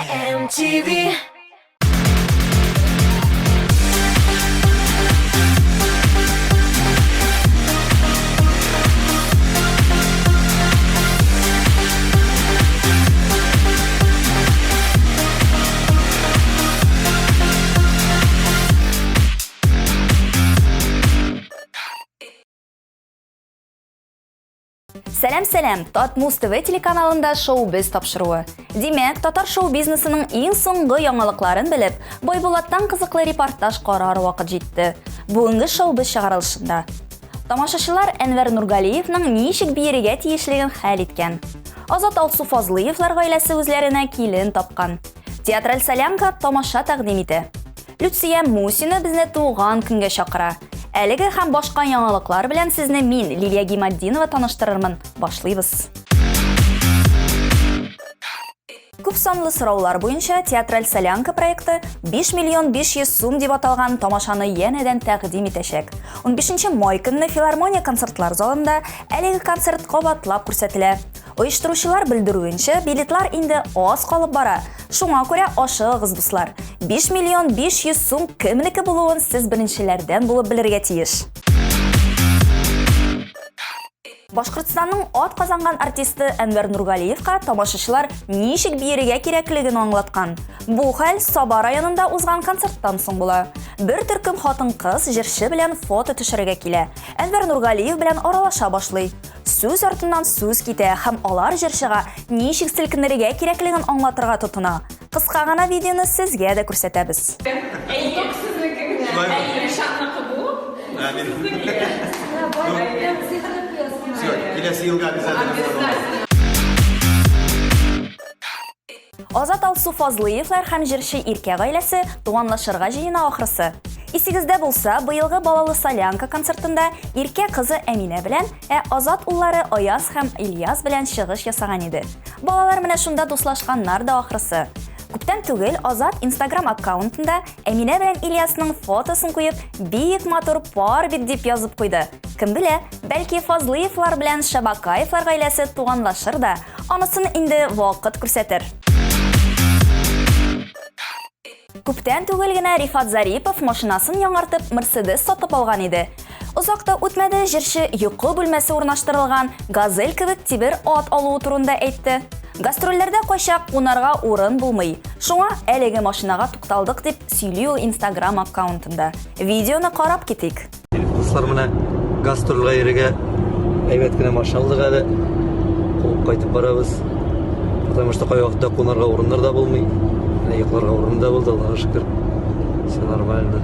MTV. Сәлем, Татмус ТВ телеканалында шоу-біз тапшыруы. Демек, татар шоу-бизнесінің ең соңғы яңалыкларын біліп, Байбулаттан қызықлы репортаж қарар вақыт жетті. Бүгінгі шоу-біз шығарылышында. Тамашашылар Әнвәр Нургалиевның ничек биерегә тиешлеген хәл иткән. Азат Алсуфазлыевлар гаиләсе үзләренә килен тапкан. Театраль солянка тамаша тәкъдим итә. Люция Мусина безне туган көнгә чакыра. Әлеге һәм башка яңалыклар белән сезне мин, Лилия Гимаддинова, таныштырырмын. Башлыйбыз. Күп санлы сораулар буенча театраль солянка проекты 5 миллион 500 сум дип аталган тамашаны янәдән тәкъдим итәчәк. 15 май көнне филармония концертлар залында әлеге концерт кабатлап күрсәтелә. Оештыручылар белдерүенчә, билетлар инде аз калып бара. Шуңа күрә ашыгыз дуслар. 5 миллион 500 сум кемнеке булуын сез беренчеләрдән булып белергә тиеш. Башкортстанның ат казанган артисты Әнвәр Нургалиевка тамашачылар ничек биерегә кирәклеген аңлаткан. Бу хәл Саба районында узган концерттан соң була. Бер төркем хатын-кыз җырчы белән фото төшерергә килә. Әнвәр Нургалиев белән аралаша башлый. Сүз артыннан сүз китә һәм алар җырчыга ничек селкенергә кирәклеген аңлатырга тотына. Кыска гына видеоны сезгә дә күрсәтәбез. Азат Алсуфазлыевлар һәм җырчы Иркә гаиләсе туганлашырга җыена ахрысы. Исегездә булса, быелгы балалы солянка концертында Иркә кызы Әминә белән, Азат уллары Аяз һәм Ильяс белән чыгыш ясаган иде. Балалар менә шунда дуслашканнар да ахрысы. Күптән түгел Азат Instagram аккаунтында Әминә белән Ильясның фотосын куеп, бик матур пар бит дип язып куйды. Кем белә, бәлки Фазлыевлар белән Шабакаевлар гаиләсе туганлашыр да, анысын инде вакыт күрсәтер. Күптән түгел генә Рифат Зарипов машинасын яңартып Mercedes сатып алган иде. Узакта үтмәде, җырчы йокы бүлмәсе урнаштырылган Газель кебек тибер ат алуы турында әйтте. Гастрольләрдә кайчак кунарга урын булмый. Шуңа әлеге машинага тукталдык дип сөйли ул Instagram аккаунтында. Видеоны карап китик. Дуслар менә гастрольгә йөрергә әйбәт кенә машина алдык әле. Куып кайтып барабыз. Потому что кай вакытта кунарга урыннар да булмый. Йокларга урын да булды, Аллаһка шөкер. Все нормально.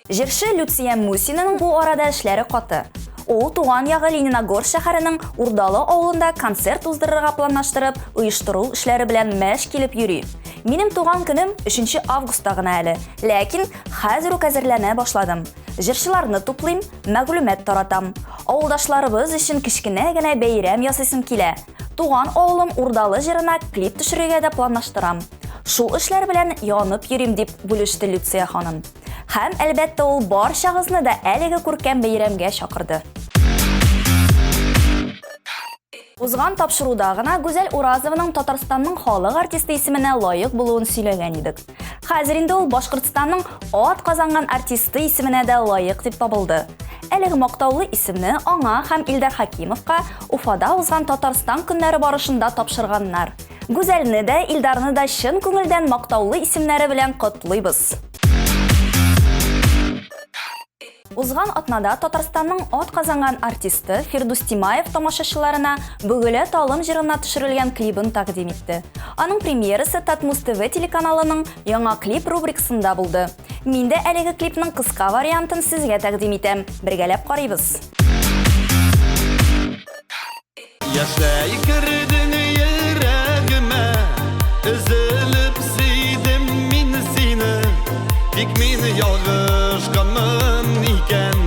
Җырчы Люция Мусинаның бу арада эшләре каты. Ул туган ягы Лениногорск шәһәренең Урдалы авылында концерт уздырырга планлаштырып, оештыру эшләре белән мәш килеп йөри. Минем туган көнем 3 августта гына әле, ләкин хәзер үк әзерләнә башладым. Җырчыларны туплыйм, мәгълүмат таратам. Авылдашларыбыз өчен кичкенә генә бәйрәм ясыйсым килә. Туган авылым Урдалы җырына клип төшерергә дә планлаштырам. Шул эшләр белән янып йөрим дип бүлеште Люция ханым. Һәм әлбәттә ул барчагызны да әлеге күркәм бәйрәмгә чакырды. Узган тапшыруда гына Гүзәл Уразованың Татарстанның халык артисты исеменә лаек булуын сөйләгән идек. Хәзер инде ул Башкортстанның ат казанган артисты исеменә дә лаек дип табылды. Әлеге мактаулы исемне аңа һәм Илдар Хакимовка Уфада узган Татарстан көннәре барышында тапшырганнар. Гүзәлне дә, Илдарны да чын күңелдән мактаулы исемнәре белән котлыйбыз. Узган атнада Татарстанның ат казанган артисты Фирдус Тимаев тамашачыларына Бөгелә талым җырына төшерелгән клипын тәкъдим итте. Аның премьерасы Татмус ТВ телеканалының яңа клип рубрикасында булды. Мин дә әлеге клипның кыска вариантын сезгә тәкъдим итәм. Бергәләп карыйбыз. Яшьләй кердең йөрәгемә, өзелеп сөйдем мин сине, бик мине ялгышканмын икән,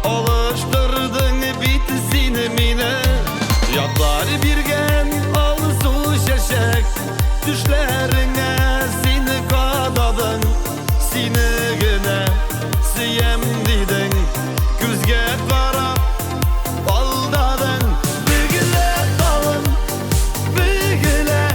алыштырдың бит сине мине. Ятлар биргән алсу чәчәк, төшләреңә сине кададың, сине генә сөям дидең, күзгә карап алдадың. Бөгелә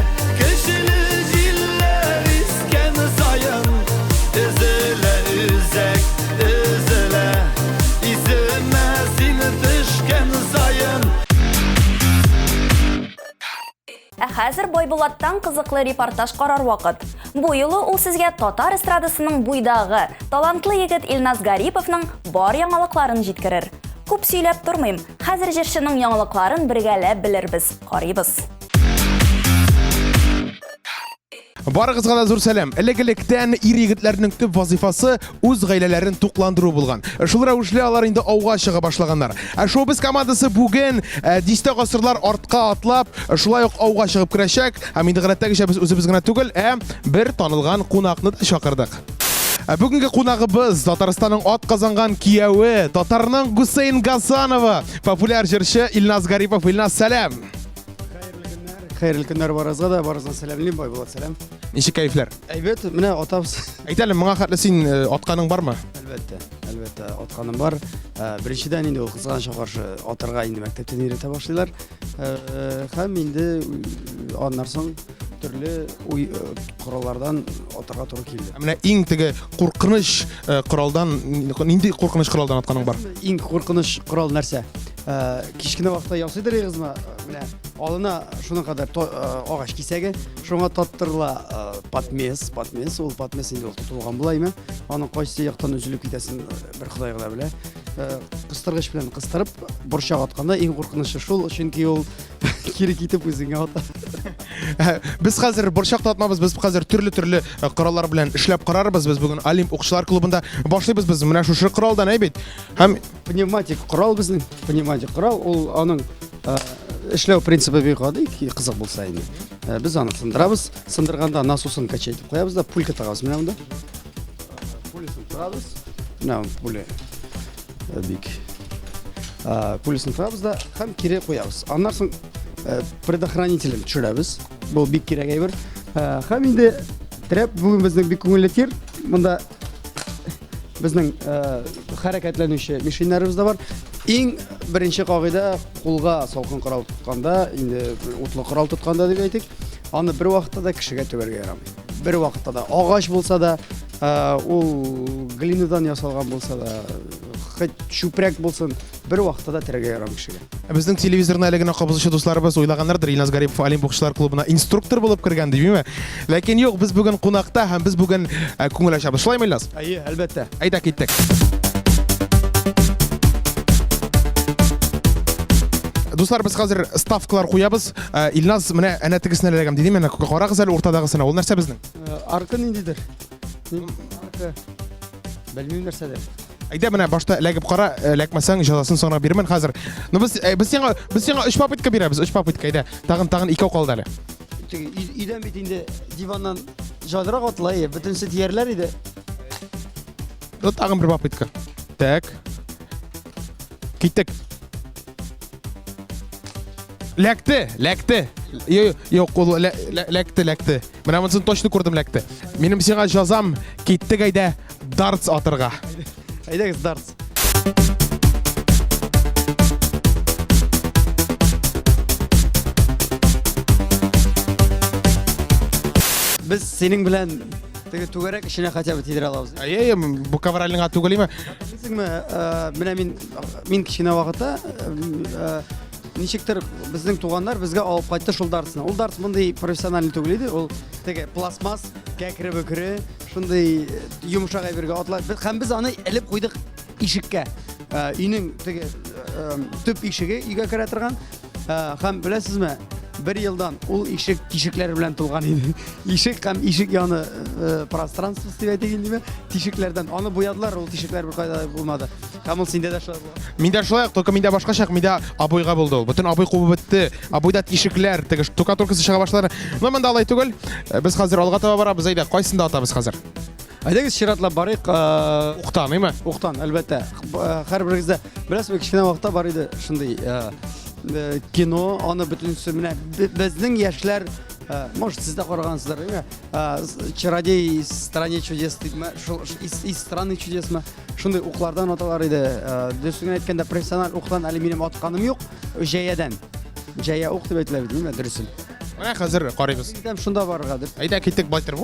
Хәзер Байбулаттан кызыклы репортаж карар вакыт. Бу юлы ул сезгә татар эстрадасының буйдагы талантлы егет Илназ Гариповның бар яңалыкларын җиткерер. Күп сөйләп тормыйм. Хәзер җырчының яңалыкларын бергәләп белербез, карыйбыз. Барыгызга да зур сәлам. Элек-электән ир егетләрнең төп вазифасы үз гаиләләрен тукландыру булган. Шул рәвешле алар инде ауга чыга башлаганнар. Шоу-биз командасы бүген 10 гасырлар артка атлап, шулай ук ауга чыгып керәчәк. Һәм инде гадәттәгечә без үзебез генә түгел, бер танылган кунакны да чакырдык. Бүгенге кунагыбыз Татарстанның ат казанган кияүе, татарның Гусейн Гасанова, популяр җырчы Илназ Гарипов. Илназ, сәлам. Хәерле көннәр барыгызга да, барыгызга сәламлыйм, Байбулат, сәлам. Ничек кайфләр? Әйбәт, менә атабыз. Әйтәлем, моңа хәтле син атканың бармы? Әлбәттә, атканым бар. Беренчедән инде ул кызганычка каршы атырга инде мәктәптән өйрәтә башлыйлар. Һәм инде аннан соң төрле кораллардан атырга туры килде. Менә иң теге куркыныч коралдан, нинди куркыныч коралдан атканың бар? Иң куркыныч корал нәрсә? Кичкенә вакытта ясыйдыр ягызма, менә алына шуның кадәр агач кисәге, шуңа таттырыла патмес, ул патмес инде ул тотылган булаймы? Аның кайсы яктан үзелеп китәсен бер Ходай гына белә. Кыстыргыч белән кыстырып, борчак атканда иң куркынычлы шул, чөнки ул кире китеп үзеңә ата. Без хәзер борчак татмабыз, без хәзер төрле кораллар белән эшләп карарбыз. Без бүген Олимп укучылар клубында башлыйбыз без менә шушы коралдан әйбит. Һәм Пневматик корал безнең, пневматик корал, ул аның эшләү принципы бик гади, кызык булса инде. Без аны сындырабыз, сындырганда насосын качайтып куябыз да пулька тагабыз менә монда. Пулесын тагабыз. Менә пуле бик. Пулесын тагабыз да һәм кире куябыз. Аннан соң предохранителен төшерәбез. Бу бик кирәк әйбер. Һәм инде трәп бүген безнең бик күңелле тир. Монда безнең хәрәкәтләнүче машиналарыбыз да бар. Иң беренче кагыйдә кулга салкын корал тотканда, инде утлы корал тотканда дип әйтик, аны бер вакытта да кешегә төбәргә ярамый. Бер вакытта да агач булса да, ул глинадан ясалган булса да, хоть чүпрәк булсын, бер вакытта да терәгә ярамый кешегә. безнең телевизорны әле генә кабызучы дусларыбыз уйлаганнардыр, Илназ Гарипов Олимп укучылар клубына инструктор булып кергән димме? Ләкин юк, без бүген кунакта һәм без бүген күңел ачабыз. Шулаймы, Илназ? Әйе, әлбәттә. Әйдә киттек. Дуслар, без хәзер ставкалар куябыз. Илназ менә әнә тегесенә эләгәм диде, менә карагыз әле уртадагысына. Ул нәрсә безнең? Аркы ниндидер? Аркы. Белмим нәрсәдер. Әйдә менә башта эләгеп кара, эләкмәсәң җәзасын соңра бирмен хәзер. Ну без сиңа 3 попытка бирәбез, 3 попытка. Әйдә, тагын 2 калды әле. Өйдән бит инде диваннан җадрак атлай, бөтенсе тиярләр иде. Тагын бер попытка. Так. Киттек. Ләкте. Юк, ул ләкте. Менә монысын точно күрдем, ләкте. Минем сиңа җазам киттек, әйдә дартс атырга. Әйдәгез дартс. Без синең белән теге түгәрәк эшенә хотя бы тидер алабыз. Әйе, бу кавральның түгелме? Бизгме, менә мин кичкенә вакытта ничектер безнең туганнар безгә алып кайтты шул дартсны. Ул дартс мондый профессиональ түгел иде. Ул теге пластмасс, кәкре-бөкре, шундый йомшак әйбергә атлар. Һәм без аны элеп куйдык ишеккә. Өйнең теге төп ишеге өйгә керә торган. Һәм беләсезме, бер елдан ул ишек тишекләр белән тулган иде. Ишек һәм ишек яны пространство дип әйтик инде. Тишекләрдән аны буядылар, ул тишекләр бер кайда булмады. Һәм ул синдә дә шулай була. Миндә шулай, только миндә башкача, миндә абыйга булды ул. Бөтен абый кубы бетте. Абыйда тишекләр, теге штукатуркасы чыга башлады. Но монда алай түгел. Без хәзер алга таба барабыз, әйдә, кайсында атабыз хәзер? Әйдәгез чиратлап барыйк. Уктаныймы? Уктан, әлбәттә. Һәрберегездә беләсезме, кичкенә вакытта бар иде шундый кино, аны бөтенсе менә безнең яшьләр, может, сез дә карагансыздар, әйме? Чародей из страны чудес димме? Из страны чудесме? Шундый уклардан аталар иде. Дөресен әйткәндә профессиональ уктан әле минем атканым юк, җәядән. Җәя ук дип әйтелә бит, дөресен. Менә хәзер карыйбыз. Шунда барырга дип. Әйдә киттек байтыр.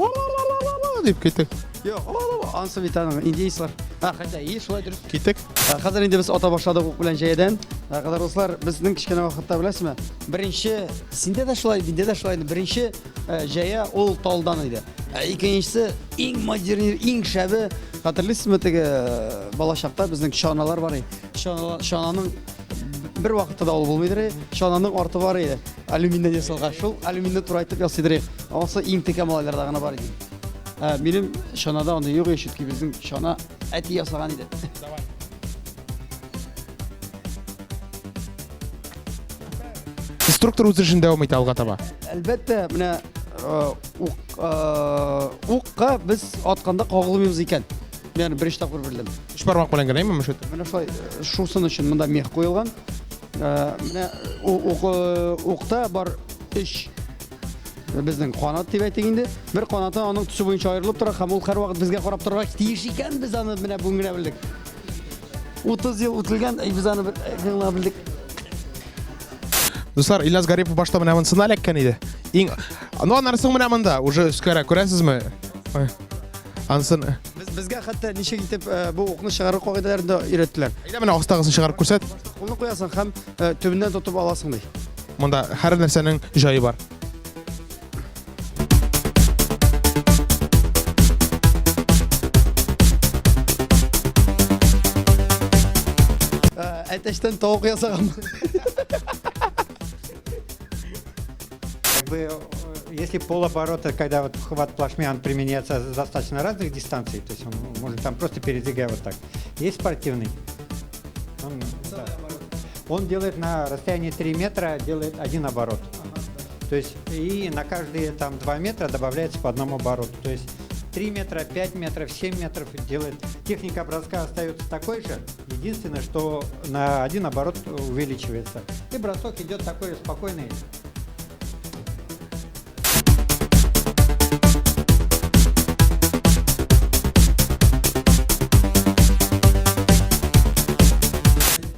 деп кеттік. Yok, ansı bir tane indiyizler. Hatta iyi, şulay dürüst. Kеттік. Hozir endi biz ota boshladik o'q bilan jaydan. Qadar do'stlar, bizning kichkina vaqtda bilasizmi? Birinchi senda da shulay, bunda da shulay. Birinchi jaya ol toldan edi. Ikkinchisi eng modern, eng shabi, xatirlaysizmi tege bola chaqda bizning shonalar bor edi. Shonaning bir vaqtida ol bo'lmaydi. Shonaning orti bor edi. Alyumindan yasalgan. Shul alyuminni turaytib yasidiri. Olsa eng tekamalarlardan bor edi. Benim şanada onda yok eşitki bizim şana eti yasagan idi. Instruktor o'z ishini davom etadi alga taба. Albatta, mana o'qqa biz otganda qog'ilmaymiz ekan. Men birinchi taqdir bildim. 3 barmoq bilan qaraymi mana shu yerda? Mana shu shusini uchun bunda mex qo'yilgan. Mana o'qda bor ish bizning qanot deb aytganda bir qanoti uning tusi bo'yicha ayrilib turadi, ham u har vaqt bizga qarab turib tegish ekan, biz uni mana bugina bildik. 30 yil o'tilgan, biz uni bir qilib bildik. Do'stlar, Ilnaz Garipov boshda mana buni sinal ekkan edi. Eng narsa mana bunda, уже uskara ko'rasizmi? Ansin. Bizga hatto nisha yetib bu o'qni chiqarib qoidalarida o'rgatdilar. Ayda mana ostag'isini chiqarib ko'rsat. Qo'lni qo'yasan ham tubidan tutib olasan dey. Bunda har narsaning joyi bor. Ateşten tavuk yasagan. Как бы, если полоборота, когда вот хват плашмя, он применяется с достаточно разных дистанций, то есть он может там просто передвигая вот так. Есть спортивный. Да. Он делает на расстоянии 3 метра, делает один оборот. То есть и на каждые там 2 метра добавляется по одному обороту. То есть 3 метра, 5 метров, 7 метров делает. Техника броска остается такой же. Единственное, что на один оборот увеличивается. И бросок идет такой спокойный.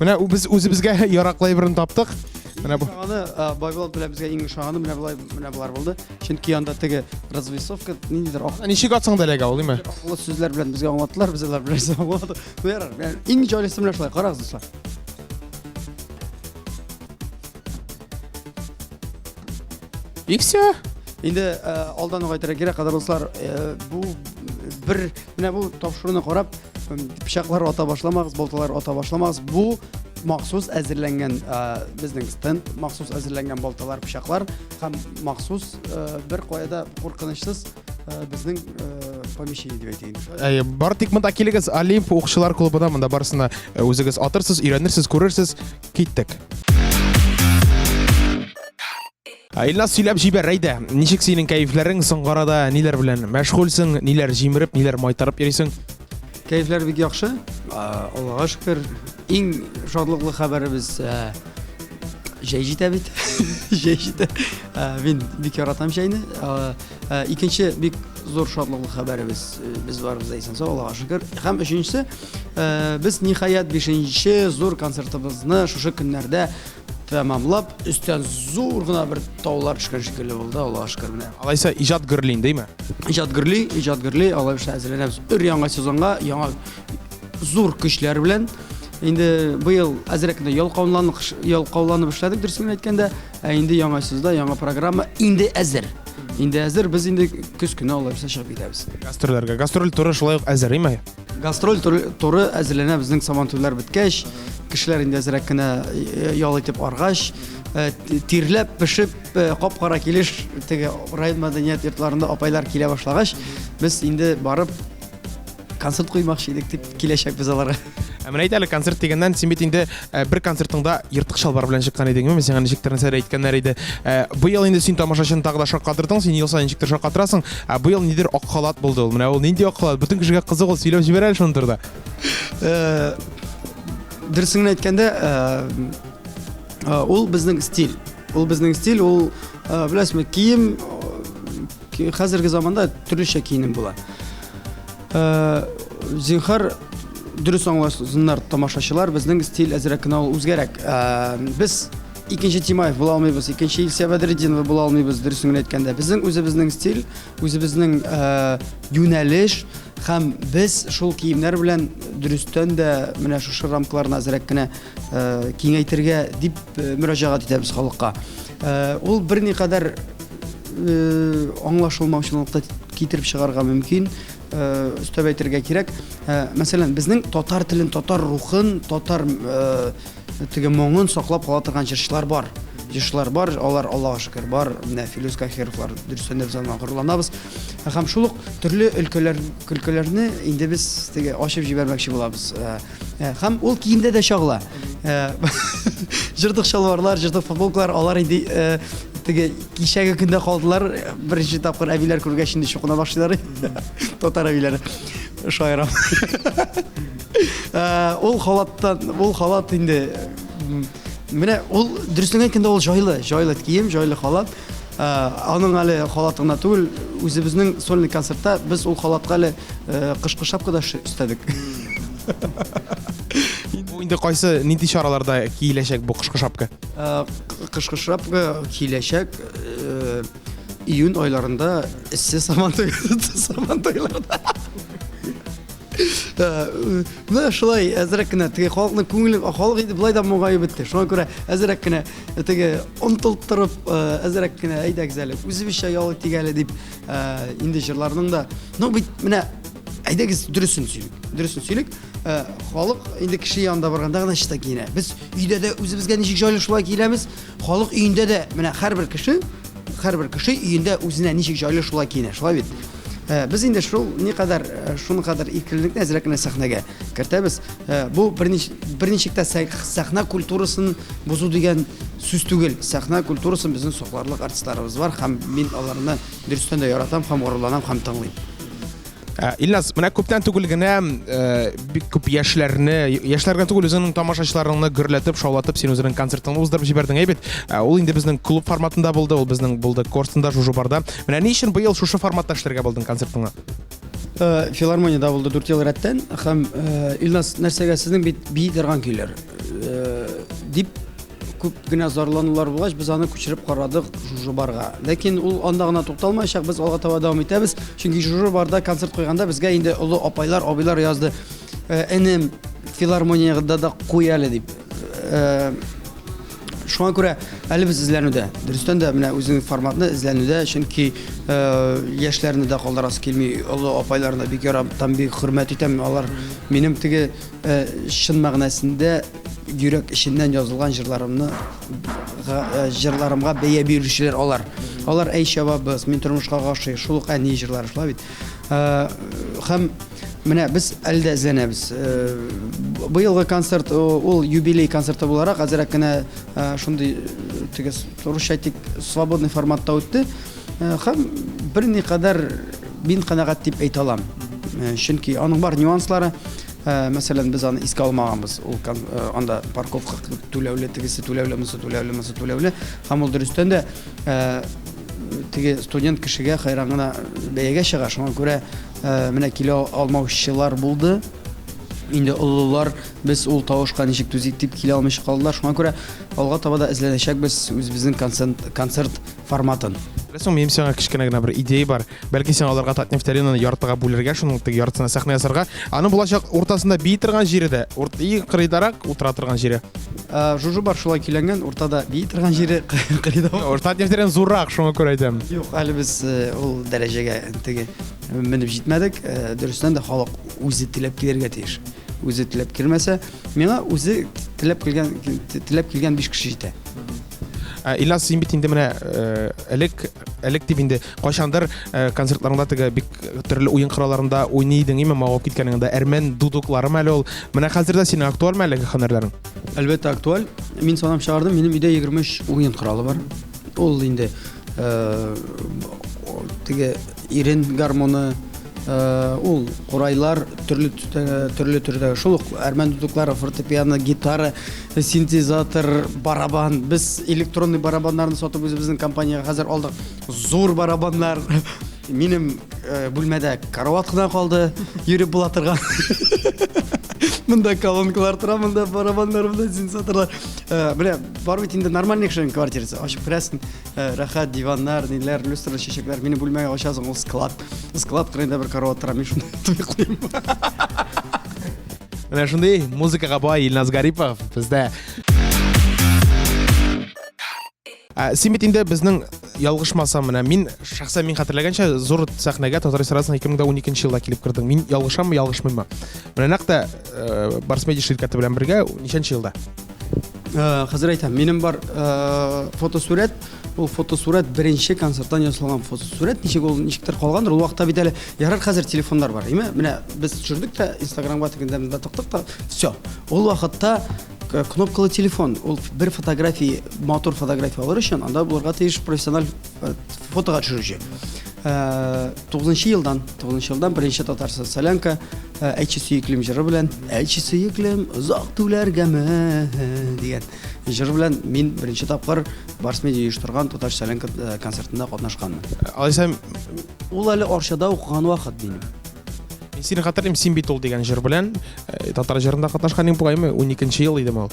Mana biz o'zimizga yaroqli birini topdik. Mana bu. Shog'ani Boybol bilan bizga eng shog'ani mana bular bo'ldi. Chunki yonda tegi razvesovka nidir oq. Nishik otsang dalaga oldingmi? Oqli so'zlar bilan bizga anlatdilar, bizlar bilan bo'ldi. Bu yer eng joylisi bilan shulay qarang do'stlar. И все. Endi oldin qaytara kerak qadar do'stlar, bu bir mana bu topshiriqni qarab pishaqlar ota boshlamaymiz, boltalar ota boshlamaymiz. Bu maxsus әзерленген bizning stend, maxsus әзерленген boltalar, pishaqlar ham maxsus bir qoyada qo'rqinchsiz bizning помещение deb aytaylik. Бар тик монда килегез Олимп o'qishchilar klubida, монда барысына o'zingiz otirsiz, o'rganirsiz, ko'rarsiz, ketdik. Ilnaz сөйләп җибәрәйдә. Ничек синең кайфларың соңгы арада, ниләр белән мәшгульсең, ниләр җимереп, ниләр майтарып йөрисең? Keyifler bik yaxşı. Allah'a şükür. En şadlıklı haberimiz Jeyjit bit. Jeyjit. Ben bik yaratam şeyini. İkinci bik zor şadlıklı haberimiz biz varız deysen. Allah'a şükür. Hem üçüncüsü biz nihayet 5. zor konsertimizni şu günlerde tamamlab üstten zor gına bir tavlar çıkan şekilde oldu. Allah'a şükür. Алайса иҗат гырлин, дейме? İcat gırli, Allah işte әзерләнәбез. Яңа сезонга, яңа зур көчләр белән. Инде бу ел әзрәкне ялкауланып эшләдек, дөресен әйткәндә, инде яңа сезонда яңа программа инде әзер. Инде әзер, без инде көз көне алып чыгып китәбез. Гастрольләргә. Гастроль туры шулай ук әзер, име? Гастроль туры әзерләнә, безнең сабантуйлар беткәч, кешеләр инде әзрәк кенә ял итеп аргач, тирләп, пешеп, кап-кара килеш, теге район мәдәният йортларында апайлар килә башлагач, без инде барып концерт куймакчы идек дип киләчәк без аларга. Менә әйт әле, концерт дигәннән син бит инде бер концертыңда ертык шалбар белән чыккан идеңме? Мен сиңа ничек нәрсә әйткәннәр иде. Бу ел инде син тамашачын тагы да шаккатырдың, син ел сайын ничек шаккатырасың. Бу ел нидер ак халат булды ул. Менә ул нинди ак халат? Бүтән кешегә кызык ул, сөйләп җибәр әле шуны турда. Дөресен әйткәндә, ул безнең стиль. Ул безнең стиль, ул беләсезме, кием хәзерге заманда төрлечә киенем була. Зинхар дөрес аңласыннар тамашачылар, безнең стиль әзрәк кенә ул үзгәрәк. Без икенче Тимаев була алмыйбыз, икенче Илсия Бәдретдинова була алмыйбыз, дөресен әйткәндә. Безнең үзебезнең стиль, үзебезнең юнәлеш һәм без шул киемнәр белән дөрестән дә менә шушы рамкаларны әзрәк кенә киңәйтергә дип мөрәҗәгать итәбез халыкка. Ул берникадәр аңлашылмаучылыкта китереп чыгарга мөмкин. Өстәп әйтергә кирәк. Мәсәлән, безнең татар телен, татар рухын, татар теге моңын саклап кала торган җырчылар бар. Җырчылар бар, алар Аллаһка шөкер бар. Менә Филүс Кахировлар дөрестән дә без аңа горурланабыз. Һәм шул ук төрле көлкеләрне инде без теге ачып җибәрмәкче булабыз. Һәм ул киемдә дә чагыла. Җыртык шалварлар, җыртык футболкалар, алар инде теге кичәге көндә калдылар. Беренче тапкыр әбиләр күргәч инде чукына башлыйлар. Татар әбиләре. Шаярам. Ул халат инде менә ул дөрестән әйткәндә ул җайлы кием, җайлы халат. Аның әле халатына түгел, үзебезнең сольный концертта без ул халатка әле кышкы шапкада өстәдек. Инде кайсы нинди чараларда киеләчәк бу кышкы шапка? Кышкы шапка киеләчәк июнь айларында эссе сабантуйларда. Менә шулай әзрәк кенә теге халыкның күңеле, халык инде булай да моңаеп бетте. Шуңа күрә әзрәк кенә теге онтылып торып, әзрәк кенә әйдәгез әле, үзебезчә ялы тигәле дип инде җырларның да, бит менә әйдәгез дөресен сөйлик. Халык инде кеше янында барганда гына чиста киенә. Без өйдә дә үзебезгә ничек җайлы шулай киенәбез. Халык өендә дә менә һәрбер кеше өендә үзенә ничек җайлы шулай киенә. Шулай бит. Biz инде шул шуны кадәр икеллекне әзрәк кенә сәхнәгә кертәбез. Бу берничек тә сәхнә культурасын бозу дигән сүз түгел. Сәхнә культурасын безнең сокларлык артистларыбыз бар һәм мин аларны дөрестән дә яратам һәм горурланам һәм тыңлыйм. Илназ, менә күптән түгел генә бик күп яшьләргә түгел үзеңнең тамашачыларыңны гөрләтеп, шаулатып, син үзеңнең концертыңны уздырып җибәрдең, әйбит. Ул инде безнең клуб форматында булды, ул безнең булды Корстында, Жужубарда. Менә ни өчен быел шушы форматта эшләргә булдың концертыңны? Филармониядә булды 4 ел рәттән һәм Илназ, нәрсәгә сезнең бит бии торган көйләр дип күп генә зарланулар булгач, без аны күчереп карадык Жужубарга. Ләкин ул анда гына тукталмаячак, без алга таба дәвам итәбез. Чөнки Жужубарда концерт куйганда безгә инде олы апайлар, абыйлар язды. Энем филармониягә да куй әле дип. Шуңа күрә әле без эзләнүдә. Дөрестән дә менә үзенең форматны эзләнүдә, чөнки яшьләрне дә калдырасы килми, олы апайларны бик яратам, бик хөрмәт итәм. Алар минем теге чын мәгънәсендә йөрәк эченнән язылган җырларымга бәя бирүчеләр алар. Алар әй шабабыз, мин тормышка гашыйк, шул ук әни җырлары шулай бит. Һәм менә без әле дә эзләнәбез. Быелгы концерт ул юбилей концерты буларак әзрәк кенә шундый теге турыш әйтик, свободный форматта үтте. Һәм берникадәр мин канәгать дип әйтә алам. Чөнки аның бар нюанслары. Мәсәлән, без аны искә алмаганбыз. Ул анда парковка түләүле, тегесе түләүле. Һәм ул дөрестән дә теге студент кешегә хайран гына бәягә чыга. Шуңа күрә менә килә алмаучылар булды. Инде олылар без ул тавышка ничек түзик дип килә алмыйча калдылар. Шуңа күрә алга таба да эзләнәчәкбез үзебезнең концерт форматын. Рәсем, минем сиңа кичкенә генә бер идея бар. Бәлки син аларга Татнефтәринаны яртыга бүләргә, шуның теге яртысына сәхнә ясарга. Аны булачак уртасында бии торган җире дә, кырыйдарак утыра торган җире. Жужубар шулай киләнгән, уртада бии торган җире кырыйда. Татнефтәрин зуррак, шуңа күрә әйтәм. Юк, әле без ул дәрәҗәгә теге менеп җитмәдек. Дөрестән дә халык үзе теләп килергә тиеш. Үзе теләп килмәсә, миңа үзе теләп килгән 5 кеше җитә. Илназ, син бит инде менә элек дип инде кайчандыр концертларыңда теге бик төрле уен коралларында уйный идең, именно мавып киткәнеңдә әрмән дудукларым әле ул. Менә хәзердә синең актуальмы әлеге һөнәрләрең? Әлбәттә актуаль. Мин санап чыгардым, минем өйдә 23 уен коралы бар. Ул инде теге ирен гармоны, ул курайлар, төрле төрдәге шул ук әрмән дудуклары, фортепиано, гитара, синтезатор, барабан. Без электронный барабаннарны сатып үзебезнең компанияга хәзер алдык. Зур барабаннар. Минем бүлмәдә карават кына калды, йөреп була торган. Мында колонкалар тора, мында барабаннар, мында синтезаторлар. Менә бар бит инде нормальный кешенең квартирасы. Ачып керәсең, рәхәт диваннар, ниләр, люстрлы чәчәкләр. Мине бүлмәгә ачасың, ул склад. Склад кырында бер карават тора, мин шунда туйклыйм. Менә шундый музыкага бай Илназ Гарипов бездә. Син бит инде безнең ялгышмасам менә мин шәхсән мин хәтерләгәнчә зур сәхнәгә Татар эстрадасын 2012 елда килеп кирдең. Мин ялгышаммы, ялгышмыйммы? Менә нәкъ Барс Медиа ширкәте белән бергә ничәнче елда? Хәзер әйтәм, минем бар фотосурәт. Ул фотосурәт беренче концерттан ясалган фотосурәт. Ничектер калгандыр. Ул вакытта бит әле ярар хәзер телефоннар бар. Менә без төшердек тә Инстаграмга тегендә токтык та всё. Ул вакытта кнопкалы телефон. Ул бер фотография, мотор фотография алыр өчен, анда булырга тиеш профессиональ фотога төшерүче. 9 елдан беренче татар солянка әйтче сөеклем җыры белән әйтче сөеклем озак түләргәме дигән җыр белән мин беренче тапкыр Барс Медиа оештырган татар солянка концертында катнашканмын. Алайсам Ул әле Арчада укыган вакыт минем. мин сине хәтерлим, син бит ул дигән җыр белән татар җырында катнашканың бугаймы 12нче ел иде ул.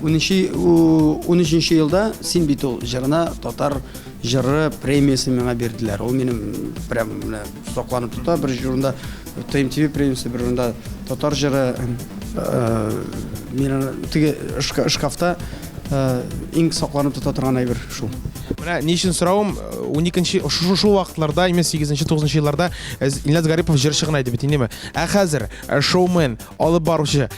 13 елда син бит ул җырына татар җыры премиясы миңа бирделәр. Ул минем прям сакланып тота бер җырында ТМТV премиясы бер җырында татар җыры мин теге шкафта иң сакланып тота торган әйбер шул. Менә ни өчен соравым 12нче шул вакытларда, 8нче 9нчы елларда Илназ Гарипов җырчы гына иде бит инеме? Хәзер шоумен, алып баручы,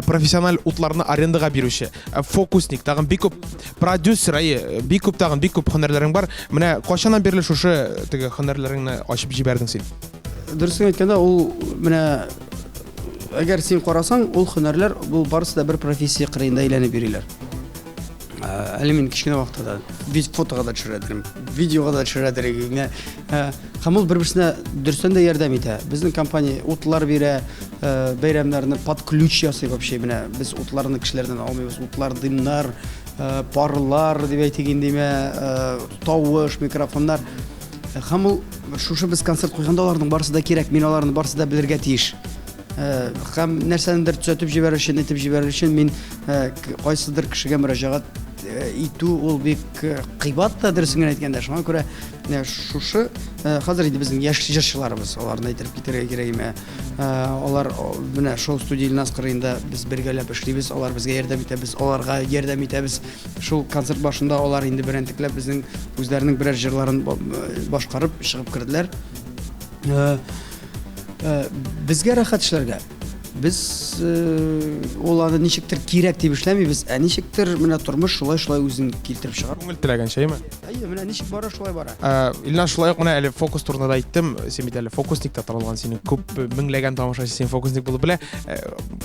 профессиональ утларны арендага бирүче, фокусник, тагын бик күп продюсер, бик күп һөнәрләрең бар. Менә качаннан бирле шушы теге һөнәрләреңне ачып җибәрдең син? Дөресен әйткәндә, ул менә әгәр син карасаң, ул һөнәрләр бу барысы да бер профессия кырыенда әйләнеп йөриләр. Әле мин кичкенә вакытта фотога да төшерәдем, видеога да төшерәдем. Һәм ул бер-берсенә дөрестән дә ярдәм итә. Безнең компания утлар бирә, бәйрәмнәрне под ключ ясый вообще. Менә без утларны кешеләрдән алмыйбыз. Утлар, дымнар, парлар дип әйтик инде, тавыш, микрофоннар. Һәм ул шушы без концерт куйганда аларның барысы да кирәк. Мин аларны барысы да белергә тиеш. Һәм нәрсәнедер төзәтеп җибәрер өчен, итеп җибәрер өчен мин кайсыдыр кешегә мөрәҗәгать итү ул бик кыйбат та дөресен әйткәндә. Шуңа күрә шушы хәзер инде безнең яшь җырчыларыбыз, аларны әйтеп китәргә кирәк. Алар менә шоу студия Илназ кырыенда без бергәләп эшлибез, алар безгә ярдәм итә, без аларга ярдәм итәбез. Шул концерт башында алар инде берентекләп безнең үзләренең берәр җырларын башкарып чыгып керделәр. Безгә рәхәт эшләргә. Без уларны ничектер кирәк дип эшләмибез, ничектер менә тормыш шулай үзен килтереп чыгар. Күңел теләгәнчә, әйме? Менә ничек бара шулай бара. Илназ, шулай ук менә әле фокус турында да әйттем. Син бит әле фокусникта таралган, синең күп меңләгән тамашачы син фокусник булып белә.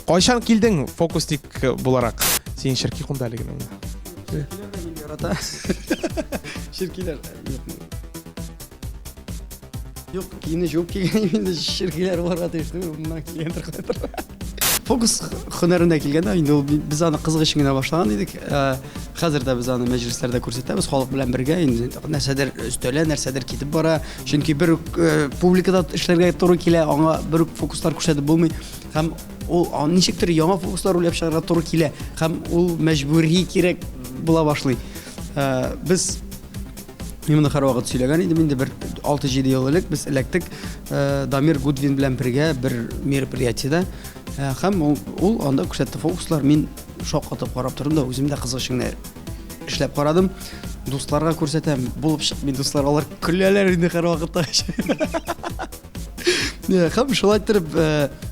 Кайчан килдең фокусник буларак? Син ширки кунда әле генә. Ярата. Ширкиләр. Юк, кине җуп килгән инде ширкиләр барга тиештер, моннан килгәндер кайтыр. Фокус һөнәренә килгәндә инде ул без аны кызыгыч гына башлаган идек. Хәзер дә без аны мәҗлесләрдә күрсәтәбез, халык белән бергә инде нәрсәдер өстәлә, нәрсәдер китеп бара. Чөнки бер публикада эшләргә туры килә, аңа бер фокуслар күрсәтеп булмый. Һәм ул ничектер яңа фокуслар уйлап чыгарга туры килә. Һәм ул мәҗбүри кирәк була башлый. Без Мин һәр вакыт сөйләгән идем, инде бер 6-7 ел элек без эләктек Дамир Гудвин белән бергә бер мероприятиедә. Һәм ул анда күрсәтте фокуслар. Мин шаккатып карап тордым да, үзем дә кызыгышны эшләп карадым. Дусларга күрсәтәм, булып чык, мин дуслар алар көләләр инде һәр вакытта. Һәм шулай торып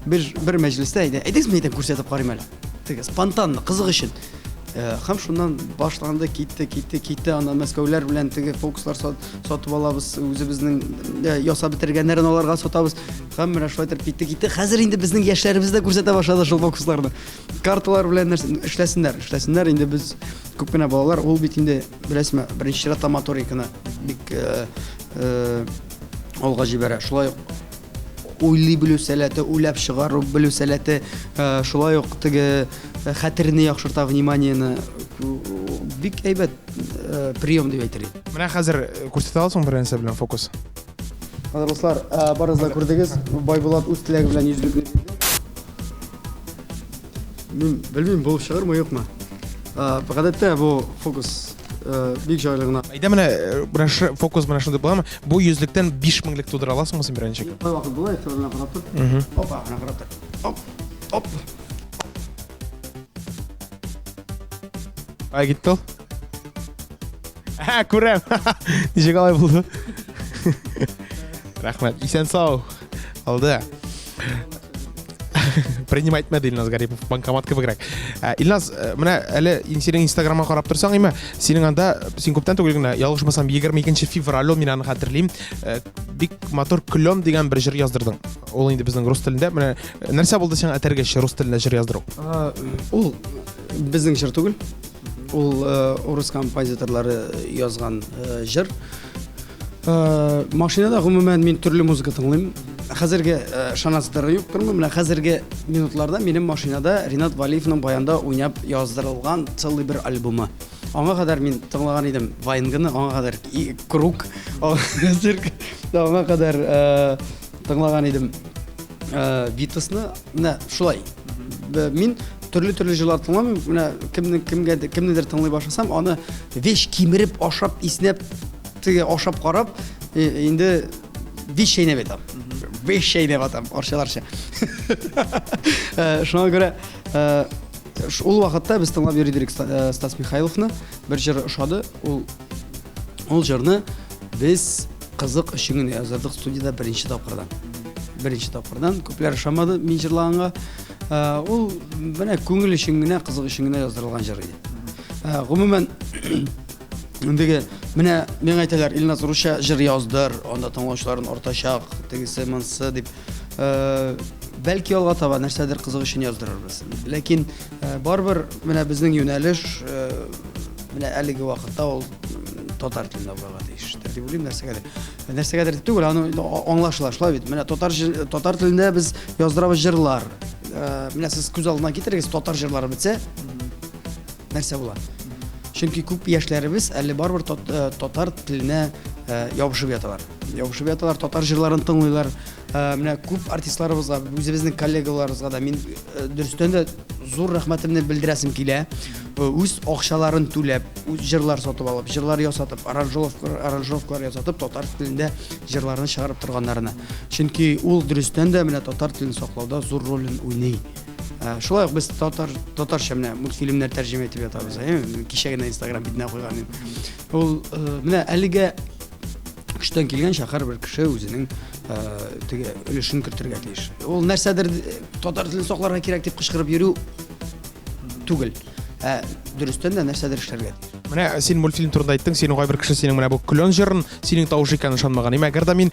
бер мәҗлестә иде. Әйдәгез мәйдан күрсәтеп карыйм әле. Теге спонтанно, кызык өчен. Һәм шуннан башланды, китте, анда Мәскәүләр белән теге фокуслар сатып алабыз, үзебезнең ясап бетергәннәрен аларга сатабыз. Һәм менә шулай торып китте. Хәзер инде безнең яшьләребез дә күрсәтә башлады шул фокусларны. Карталар белән эшләсеннәр инде без күп кенә балалар, ул бит инде беләсезме, беренче чиратта моториканы бик алга җибәрә. Шулай уйлый белү сәләте, уйлап чыгару белү сәләте, шулай ук теге хәтерне яхшырта, вниманиены бик әйбәт прием дип әйтер. Менә хәзер күрсәтә аласың бер нәрсә белән фокус. Хәзер дуслар, барыгыз да күрдегез, Байбулат үз теләге белән йөзлек. Мен білмеймін болып шығар ма жоқ ма. Ғадатта бұл фокус бик жайлығына. Айда менә фокус менә шундый буламы? Бу 100лектән 5000лек тудыра аласыңмы син беренче? Қай вақыт бұлай, тұрына қарап тұр. Опа, ана қарап тұр. Оп. Ай китте ул. Күрәм. Ничек алай булды? Рахмәт. Исән сау. Алды. Принимать мәдә Илназ Гарипов банкомат кебегрәк. Илназ, менә әле синең Instagramга карап торсаң, име, синең анда син күптән түгел генә, ялгышмасам 22 февраль мин аны хәтерлим, бик мотор клен дигән бер җыр яздырдың. Ул инде безнең рус телендә. Менә нәрсә булды сиңа әтәргә рус телендә җыр яздыру? Ул безнең җыр түгел. Ул урыс композиторлары язган җыр. Машинада гомумән мин төрле музыка тыңлыйм. Хәзерге шанасыздары юк тормы. Менә хәзерге минутларда минем машинада Ринат Валиевның баянда уйнап яздырылган целый бер альбомы. Аңа кадәр мин тыңлаган идем Вайнгыны, аңа кадәр Круг, аңа кадәр тыңлаган идем Витасны. Менә шулай. Мин төрле җырлар тыңламыйм. Менә кемнедер тыңлый башласам, аны веш кимереп, ашап, иснәп, теге ашап карап, инде веш шәйнәп әйтәм. Веш шәйнәп атам, арчаларча. Шуңа görə ул вакытта без тыңлап йөридек Стас Михайловны, бер җыр ошады. Ул җырны без кызык өчен яздырдык студияда беренче тапкырдан. Күпләр ошамады мин җырлаганга. Ул менә күңел өчен генә, кызык өчен генә яздырылган җыр иде. Гомумән Үндеге менә мен әйтәләр Илназ русча җыр яздыр, анда тыңлаучыларын артачак, тегесе монсы дип. Бәлки алга таба нәрсәдер кызык өчен яздырырбыз. Ләкин барбер менә безнең юнәлеш менә әлеге вакытта ул татар телендә булырга тиеш. Дип уйлыйм нәрсәгәдер түгел, аны аңлашыла бит. Менә татар телендә без яздырабыз җырлар. Менә сез күз алдына китерегез татар җырлары бетсә, нәрсә була? Чөнки күп яшьләребез әле барбер татар теленә ябышып яталар, татар җырларын тыңлыйлар. Менә күп артистларыбызга, үзебезнең коллегаларыбызга да мин дөрестән дә зур рәхмәтемне белдерәсем килә. Үз акчаларын түләп, үз җырлар сатып алып, җырлар ясатып, аранжировкалар ясатып, татар телендә җырларны чыгарып торганнарына. Чөнки ул дөрестән дә менә татар телен саклауда зур ролен уйный. Шулай ук без татарча менә мультфильмнар тәрҗемә итеп ятабыз. Кичә генә Instagram битенә куйган. Ул менә әлегә көчтән килгән шәһәр бер кеше үзенең теге өлешен кертергә тиеш. Ул нәрсәдер татар телен сакларга кирәк дип кычкырып йөрү түгел. Дөрестән дә нәрсәдер эшләргә. Менә син мультфильм турында әйттең, синең кайбер кеше синең менә бу клен җырын синең тавыш икәнен ышанмаган. Әгәр дә мин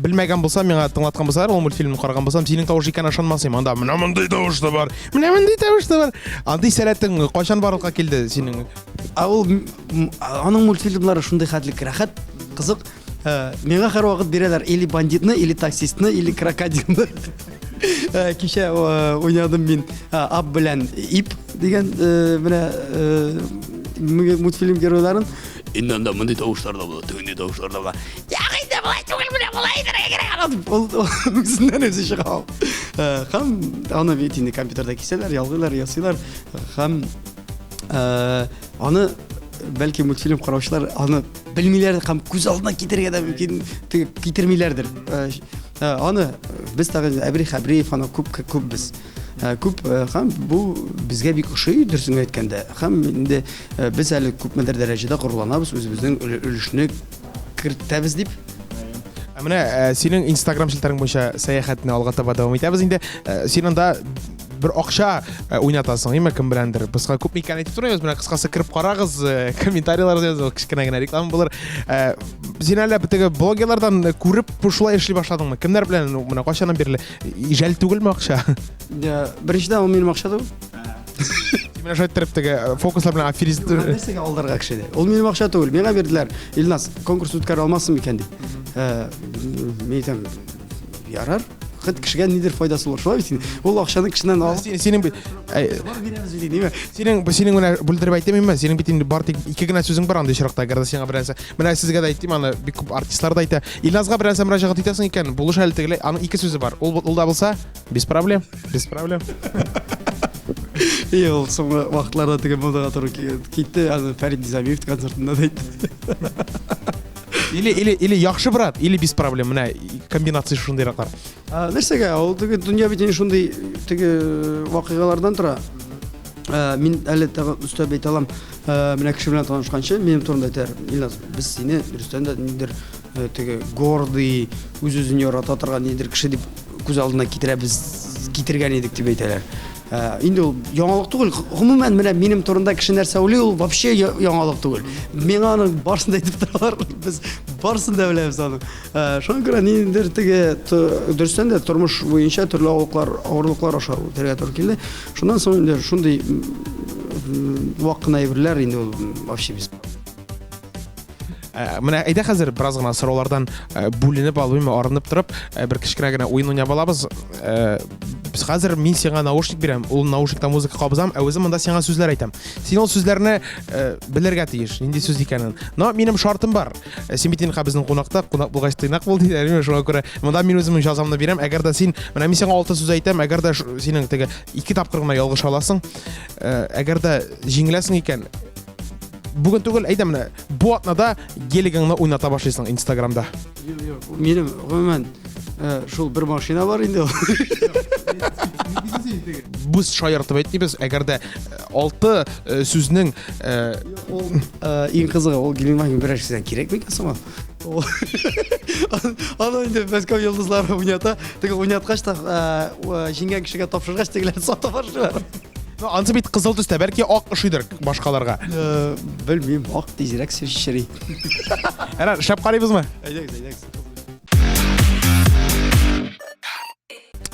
белмәгән булсам, миңа тыңлаткан булсалар, ул мультфильмны караган булсам, синең тавыш икәнен ышанмасам, анда менә мондый тавыш да бар. Менә мондый тавыш да бар. Андый сәләтең кайчан барлыкка килде синең? Ул аның мультфильмнары шундый хәтлек рәхәт, кызык. Миңа һәр вакыт бирәләр или бандитны, или таксистны, или крокодилны. Кичә уйнадым мин Ап белән Ип дигән менә мультфильм геройларын. Иннән дә мондый тавышлар да була, төгенде тавышлар да була. Ягый да булай түгел менә булай итәргә кирәк. Ул үзеннән үзе чыга. Һәм аны бит инде компьютерда кисәләр, ялгыйлар, ясыйлар. Һәм аны бәлки мультфильм караучылар аны белмиләр һәм күз алдына китергә дә мөмкин китермиләрдер. Аны без тагын Әбри-Хәбриев аны күп без. Күп һәм бу безгә бик ошый дөресен әйткәндә. Һәм инде без әле күпмедер дәрәҗәдә горурланабыз үзебезнең өлешне кертәбез дип. Менә синең Instagram шилтәрең буенча сәяхәтне алга таба дәвам итәбез инде. Син анда бер акча уйнатасың, име кем беләндер. Безгә күп микән әйтеп торабыз, менә кыскасы кирип карагыз, комментарийларда языгыз, кичкенә генә реклама булыр. Син әле теге блогерлардан күреп шулай эшли башладыңмы? Кемнәр белән менә кайчаннан бирле ижәл түгелме акча? Беренчедән ул минем акча түгел. Менә шулай итеп теге фокуслар белән аферист Нәрсәгә алдарга кешеде? Ул минем акча түгел. Миңа бирделәр. Илназ, конкурс үткәрә алмассың микән дип. Мин әйтәм, ярар. Хәт кешегә нидер файдасы булыр. Шулай бит. Ул акчаны кешенән алып, синең менә бүлдереп әйтәм инде, синең бит инде бар тик 2 генә сүзең бар андый чиракта, әгәр дә сиңа берәрсә. Менә сезгә дә әйттем, аны бик күп артистлар да әйтә. Илназга берәрсә мөрәҗәгать итәсең икән, булыш әле тегеле, аның 2 сүзе бар. Ул да булса, без проблем. И ол соңғы вакытларда теге модаға туры китте, аны Фәрит Низамиев концертында да айтты. Или яхшы брат, или без проблем. Менә комбинация шундыйраклар. Нәрсәгә? Ул теге дөнья бит инде шундый теге вакыйгалардан тора. Мин әле тагы өстәп әйтә алам, менә кеше белән танышканчы, минем турымда әйтәр, Илназ, без сине дөрестән дә нидер теге гордый, үз-үзен ярата торган нидер кеше дип күз алдына китергән идек дип әйтәләр. Инде ул яңалык түгел. Гомумән менә минем турында кеше нәрсә уйлый, ул вообще яңалык түгел. Миңа аның барсын да әйтеп торалар, без барсын да беләбез аны. Шуңа күрә нидер теге дөрестән дә тормыш буенча төрле авырлыклар аша үтәргә туры килде. Шуннан соң инде шундый вакытна әйберләр инде ул вообще без. Менә әйдә хәзер бераз гына сораулардан бүленеп алыйм, арынып торып, бер кичкенә генә уен уйнап алабыз. Без хәзер мин сиңа наушник бирәм, ул наушникта музыка кабызам, өзем монда сиңа сүзләр әйтәм. Син ул сүзләрне белергә тиеш, нинди сүз икәнен. Но минем шартым бар. Син бит инде безнең кунакта, кунак булгач тыйнак булды диләр, шуңа күрә монда мин үземнең җазамны бирәм. Әгәр дә син, менә мин сиңа 6 сүз әйтәм, әгәр дә синең теге 2 тапкыр гына ялгыш аласың, әгәр дә җиңеләсең икән, бүген түгел, әйдә менә бу атнада гелигыңны уйната башлыйсың Instagramда. Минем гомумән шул бер машина бар инде. Без шаяртып әйтмибез, әгәр дә 6 сүзнең Иң кызыгы ул Гелимагин берәр сездән кирәкме икән соң ул? Аны инде Мәскәү йолдызлары уйната, теге уйнаткач та җиңгән кешегә тапшыргач тегеләр сата башлыйлар. Ансы бит кызыл төстә, бәлки ак ошыйдыр башкаларга. Белмим, ак тизрәк шешери. Әнә шәп карыйбызмы? Әйдәгез.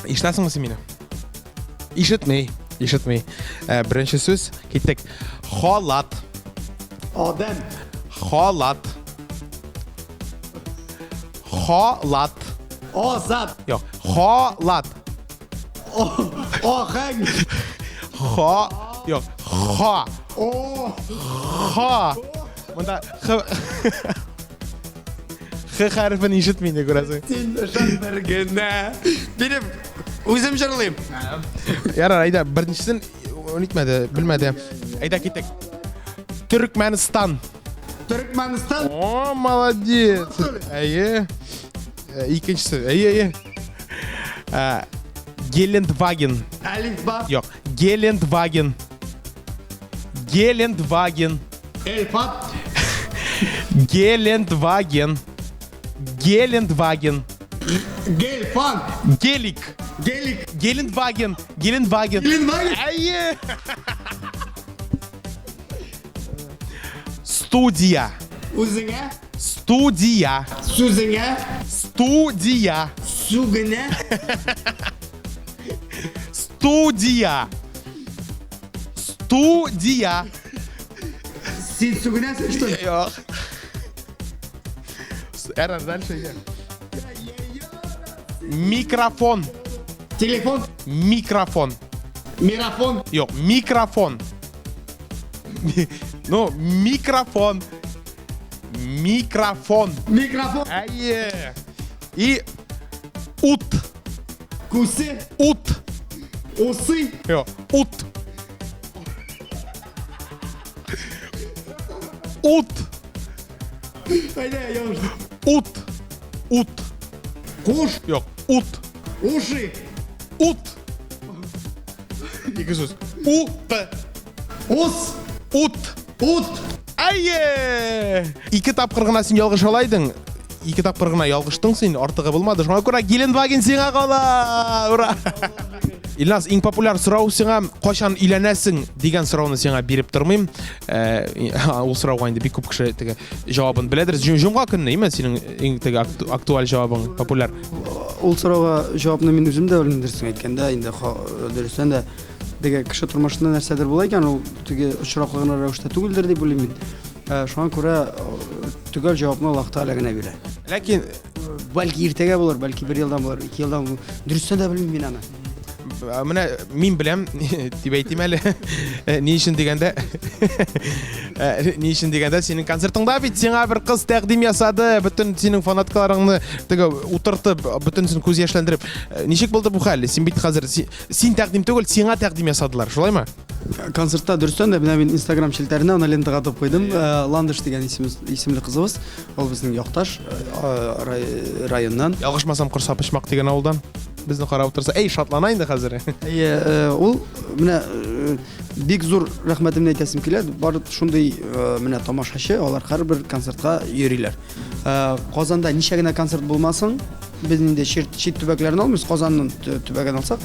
Ишетәсеңме син мине? Ишетмей. Беренче сүз, киттек. Халат. Адам. Халат. Азат. Юк, халат. Ахаң. Юк, ха. Монда х хәрефен ишетмейді күрәсең. Син шан бергенә. Минем үзем җырлыйм. Ярар, әйдә, беренчесен унитмәде, белмәде. Әйдә киттек. Түркмәнстан. Түркмәнстан. О, молодец. Әйе. Икенчесе. Әйе. Гелендваген. Алифба. Юк, Гелендваген. Эльфат. Гелендваген. Гельфан. Гелик. Гелендваген. Әйе. Студия. Үзеңә. Студия. Сүзеңә. Студия. Сугына. Студия. Син сугынасың, что ли? Yok. Эран, дальше. Микрофон. Телефон. Микрофон. Мирафон. Yok, микрофон. Ну, микрофон. Микрофон. Әйе. И ут. Кусы. Ут. Усы. Yok, ут. Ут. Haydi yavaş. Ут. Kuş. Yok, ут. Уши. Ут. İki söz. Ut. Ус. Ут. Ут. Әйе! 2 тапкыр гына син ялгыш алайдың. 2 тапкыр гына ялгыштың син, артыгы булмады. Шуңа күрә Гелендваген сиңа кала. Ура! Илназ, иң популяр сорау сиңа качан өйләнәсең дигән сорауны сиңа биреп тормыйм. Ул сорауга инде бик күп кеше теге җавабын беләдер. Җомга көнне, име синең иң теге актуаль җавабың, популяр. Ул сорауга җавапны мин үзем дә белмим дөресен әйткәндә, инде дөрестән дә теге кеше тормышында нәрсәдер була икән, ул теге очраклы гына рәвештә түгелдер дип уйлыйм мин. Шуңа күрә төгәл җавапны Аллаһ Тәгалә генә бирә. Ләкин Бәлки иртәгә булыр, бәлки 1 елдан булыр, 2 елдан булыр. Дөрестән дә белмим мин аны. менә мин беләм дип әйтим әле. Ни өчен дигәндә Ни өчен дигәндә, синең концертыңда бит сиңа бер кыз тәкъдим ясады, бөтен синең фанаткаларыңны теге утыртып, бөтенсен күз яшьләндереп. Ничек булды бу хәл? Син бит хәзер син тәкъдим түгел, сиңа тәкъдим ясадылар, шулаймы? Концертта дөрестән дә мен Instagram шелтәренә аны лентага атып куйдым. Ландыш дигән исемле кызыбыз, ул безнең якташ районнан. Ялгышмасам, Корсапышмак дигән авылдан. Безне карап утырса, эй, шатлана инде хәзер. Ул менә бик зур рәхмәтемне әйтәсем килә. Бар шундый менә тамашачы, алар һәрбер концертка йөриләр. Казанда ничә генә концерт булмасын, без инде чит төбәкләрен алмыйбыз, Казанның төбәген алсак,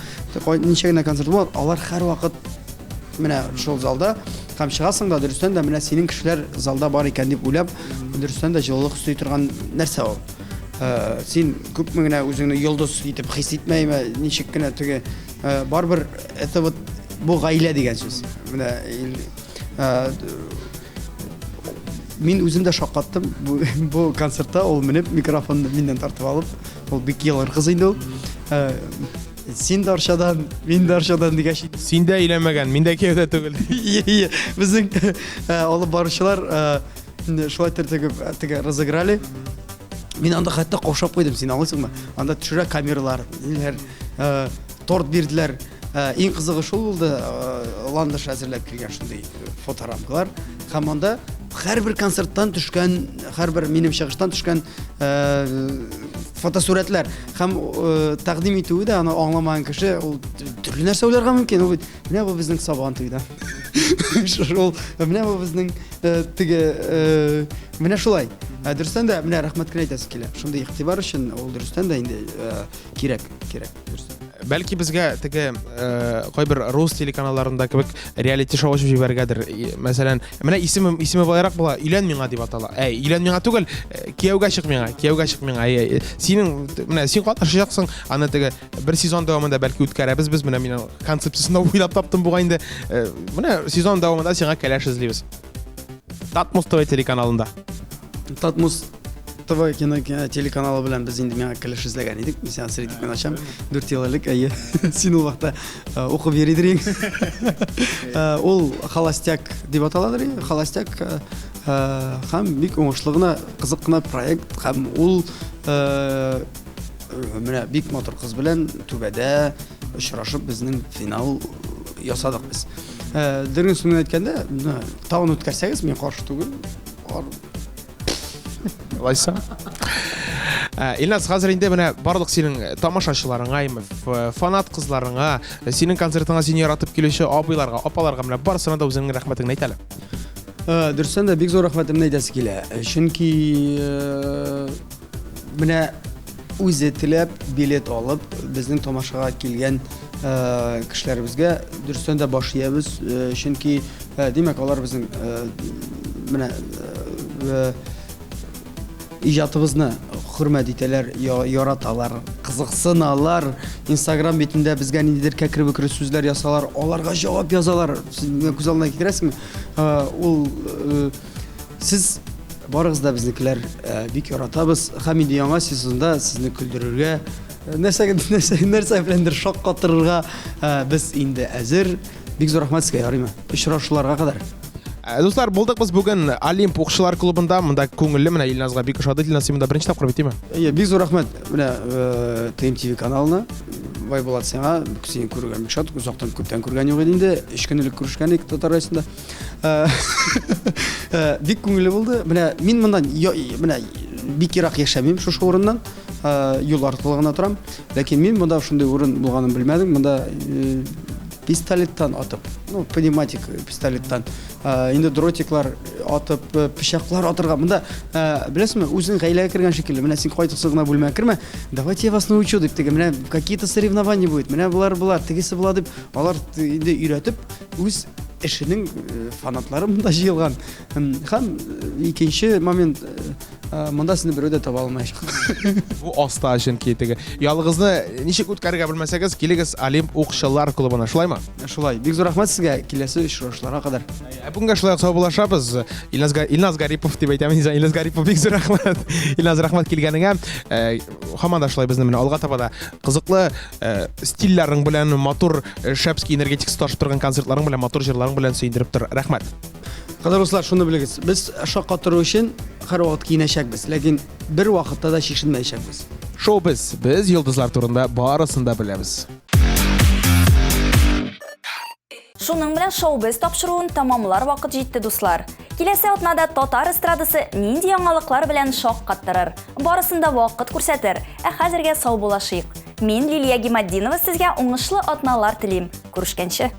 ничә генә концерт булыр, алар һәр вакыт менә шул залда һәм чыгасың да дөрестән дә менә синең кешеләр залда бар икән дип уйлап, дөрестән дә җылылык өсти торган нәрсә ул. Син күпме генә үзеңне йолдыз итеп хис итмәйме, ничек кенә теге барбер это вот бу гаилә дигән сүз. Менә мин үзем дә шаккаттым бу концертта, ул менеп микрофонны миннән тартып алып, ул бик елгыр кыз инде ул. Син даршадан, мин даршадан дигәч. Син дә өйләнмәгән, мин дә кияүдә түгел. Безнең алып баручылар шулай теге разыграли. Мин анда хәтта каушап куйдым, син аңлыйсыңмы? Анда төшерә камералар, торт бирделәр. Иң кызыгы шул булды, Ландыш әзерләп килгән шундый фоторамкалар. Һәм анда һәрбер концерттан төшкән, һәрбер минем чыгыштан төшкән фотосурәтләр һәм тәкъдим итүе дә аны аңламаган кеше ул төрле нәрсә уйларга мөмкин. Ул менә бу безнең Сабан туйда. Шул менә бу безнең теге менә шулай. Дөрестән дә менә рәхмәт кенә әйтәсе килә. Шундый игътибар өчен ул дөрестән дә инде кирәк. Бәлки безгә теге кайбер рус телеканалларында кебек реалити шоу ачып җибәргәдер. Мәсәлән, менә исеме балайрак була, "Өйлән миңа" дип атала. Өйлән миңа түгел, кияүгә чык миңа. Синең менә син катнашачаксың, аны теге бер сезон дәвамында бәлки үткәрәбез. Без менә минем концепциясында уйлап таптым буга инде. Менә сезон дәвамында сиңа кәләш эзлибез. Татмус ТВ телеканалында. Татмус ТВ телеканалы белән без инде миңа кәлеш эзләгән идек. Мин сиңа сер итеп кенә ачам. 4 ел элек, син ул вакытта укып йөридең. Ул холостяк дип аталадыр. Холостяк һәм бик уңышлы гына, кызык кына проект һәм ул менә бик матур кыз белән түбәдә очрашып безнең финал ясадык без. Дөрен сүзен әйткәндә, тауын үткәрсәгез, мин каршы түгел. Лайса. Илназ, хәзер инде менә барлык синең тамашачыларыңа, фанат кызларыңа, синең концертыңа сине яратып килүче абыйларга, апаларга менә барысына да үзеңнең рәхмәтеңне әйт әле. Дөрестән дә бик зур рәхмәтемне әйтәсе килә. Чөнки менә үзе теләп билет алып безнең тамашага килгән кешеләребезгә дөрестән дә баш иябез. Чөнки димәк алар безнең менә иҗатыбызны хөрмәт итәләр, яраталар, кызыксыналар. Instagram битендә безгә ниндидер кәкре-бөкре сүзләр ясалар, аларга җавап язалар. Син күз алдына китерәсеңме? Ул сез барыгыз да безнекеләр бик яратабыз. Һәм инде яңа сезонда сезне күлдерергә, нәрсә беләндер шаккатырырга без инде әзер. Бик зур рәхмәт сезгә, ярыймы? Очрашуларга кадәр. Достар, булдык без бүген Олимп укчылар клубында. Монда күңелле менә Илназга бик ошады. Илназ монда беренче тапкыр бит, диме? Бик зур рәхмәт менә ТМТV каналына. Байбулат сиңа син күргән шат, узактан күптән күргән юк иде инде. 3 көн элек күрешкәнек Татар арасында. Бик күңелле булды. Менә мин мондан менә бик ерак яшәмим шу урыннан. Юл аркылыгына торам. Ләкин мин монда шундый урын булганын белмәдем. Монда пистолеттан атып, пневматик пистолеттан, инде дротиклар атып, пычаклар атырга. Монда беләсезме, үзең гаиләгә кергән шикелле, менә син кайтысы гына бүлмәгә кирмә. Давайте я вас научу дип, теге менә какие-то соревнования будет. Менә булар, тегесе була дип, алар инде өйрәтеп, үз эшенең фанатлары монда җыелган. Һәм икенче момент монда сине берәү дә таба алмаячак. Бу аста чөнки теге ялгызны ничек үткәрергә белмәсәгез, килегез Олимп укчылар клубына, шулаймы? Шулай. Бик зур рәхмәт сезгә, киләсе очрашуларга кадәр. Бүгенге шулай саубулашабыз. Илназ Гарипов дип әйтәм. Илназ Гарипов, бик зур рәхмәт. Илназ, рәхмәт килгәнеңә. Һаман да шулай безне менә алга таба да кызыклы стильләрең белән, матур шәпский энергетик ташып торган концертларың белән, матур җырларың белән сөендереп тор. Рәхмәт. Кадерле дуслар, шуны белегез. Без шакка тору өчен һәрвакыт киенәчәкбез, ләкин бер вакытта да чишенмәячәкбез. Шоу-біз йолдызлар турында барысын да беләбез. Шуның белән шоу-біз тапшыруын тамамлар вакыт җитте, дуслар. Киләсе атнада татар эстрадасы нинди яңалыклар белән шаккаттырыр? Барысын да вакыт күрсәтер. Ә хәзергә сау булашыйк. Мин Лилия Гимаддинова сезгә уңышлы атналар телим. Күрешкәнче.